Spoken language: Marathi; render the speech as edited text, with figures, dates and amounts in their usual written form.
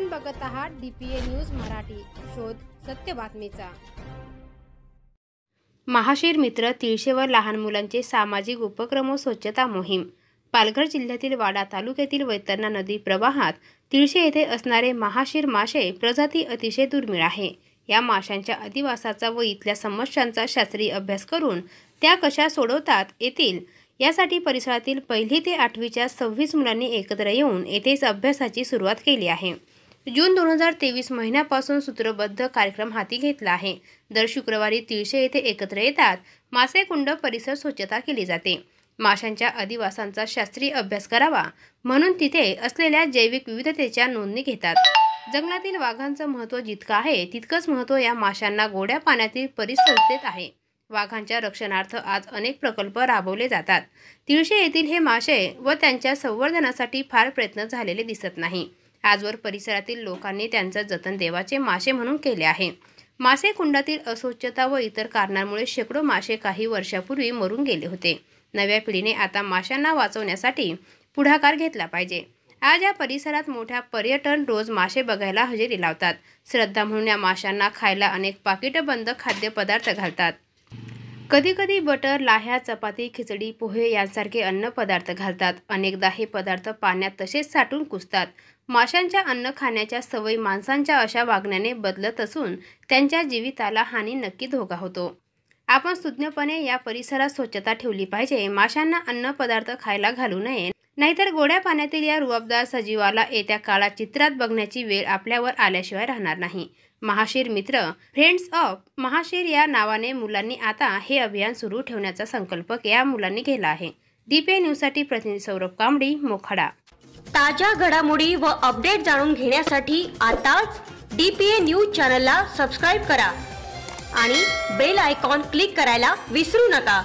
आपण बघत आहात DPA न्यूज मराठी, शोध सत्य बातमीचा। महाशीर मित्र तिळशेवर लहान मुलांचे सामाजिक उपक्रम व स्वच्छता मोहीम। पालघर जिल्ह्यातील वाडा तालुक्यातील वैतरणा नदी प्रवाहात तिळशे येथे असणारे महाशीर मासे प्रजाती अतिशय दुर्मिळ आहे। या माशांच्या अधिवासाचा व इथल्या समस्यांचा शास्त्रीय अभ्यास करून त्या कशा सोडवतात येतील यासाठी परिसरातील 1ली ते 8वीच्या 26 मुलांनी एकत्र येऊन येथेच अभ्यासाची सुरुवात केली आहे। जून 2023 महिन्यापासून सूत्रबद्ध कार्यक्रम हाती घेतला आहे। दर शुक्रवारी तिळशे येथे एकत्र येतात, मासेकुंड परिसर स्वच्छता केली जाते। माशांच्या अधिवासांचा शास्त्रीय अभ्यास करावा म्हणून तिथे असलेल्या जैविक विविधतेच्या नोंदणी घेतात। जंगलातील वाघांचं महत्त्व जितकं आहे तितकंच महत्त्व या माशांना गोड्या पाण्यातील परिसंस्थेत आहे। वाघांच्या रक्षणार्थ आज अनेक प्रकल्प राबवले जातात। तिळशे येथील हे मासे व त्यांच्या संवर्धनासाठी फार प्रयत्न झालेले दिसत नाही। आजवर परिसरातील लोकांनी त्यांचं जतन देवाचे मासे म्हणून केले आहे। मासे कुंडातील अस्वच्छता व इतर कारणांमुळे शेकडो मासे काही वर्षापूर्वी मरून गेले होते। नव्या पिढीने आता माशांना वाचवण्यासाठी पुढाकार घेतला पाहिजे। आज या परिसरात मोठ्या पर्यटन रोज मासे बघायला हजेरी लावतात। श्रद्धा म्हणून या माशांना खायला अनेक पाकिटबंद खाद्यपदार्थ घालतात। कधी कधी बटर, लाह्या, चपाती, खिचडी, पोहे यांसारखे अन्न पदार्थ घालतात। अनेकदा हे पदार्थ पाण्यात तसेच साठून कुसतात। माशांच्या अन्न खाण्याच्या सवयी माणसांच्या अशा वागण्याने बदलत असून त्यांच्या जीविताला हानी नक्की धोका होतो। आपण सुज्ञपणे या परिसरात स्वच्छता ठेवली पाहिजे। माशांना अन्न पदार्थ खायला घालू नये, नाहीतर गोड्या पाण्यातील या रुबाबदार सजीवाला येत्या काळात चित्रात बघण्याची वेळ आपल्यावर आल्याशिवाय राहणार नाही। महाशीर मित्र फ्रेंड्स ऑफ महाशीर या नावाने मुलांनी आता हे अभियान सुरू ठेवण्याचा संकल्प या मुलांनी केला आहे। DPA न्यूजसाठी प्रतिनिधी सौरभ कांबडी, मोखाडा। ताज्या घडामोडी व अपडेट जाणून घेण्यासाठी आताच DPA न्यूज चॅनलला सबस्क्राइब करा आणि बेल आयकॉन क्लिक करायला विसरू नका।